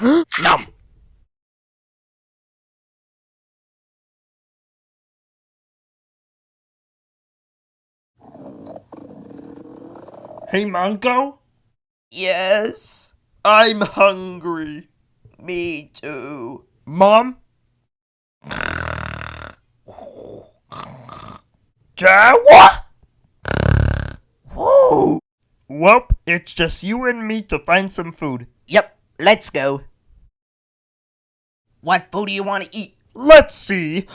Nom! Hey, Monko? Yes, I'm hungry. me too. Mom? Dad? What? Whoa. Well, it's just you and me to find some food. Yep, let's go. What food do you want to eat? Let's see.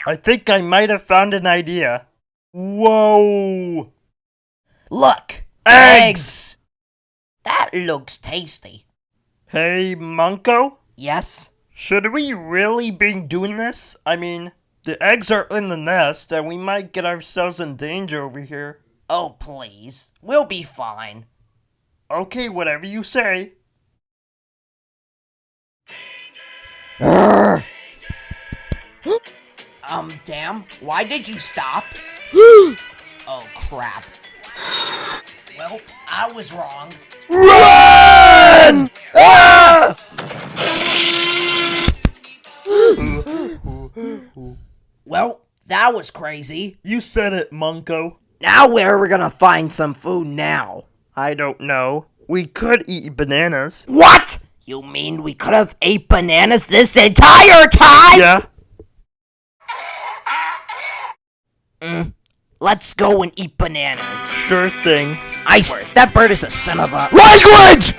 I think I might have found an idea. Whoa! Look! Eggs! That looks tasty. Hey, Monko? Yes? Should we really be doing this? I mean, the eggs are in the nest and we might get ourselves in danger over here. Oh, please. We'll be fine. Okay, whatever you say. Dam, why did you stop? Oh, crap. Well, I was wrong. Run! Ah! Well, that was crazy. You said it, Monko. Now where are we gonna find some food now? I don't know. We could eat bananas. What? You mean we could have ate bananas this entire time? Yeah. Let's go and eat bananas. Sure thing. I swear, that bird is a son of a— Language!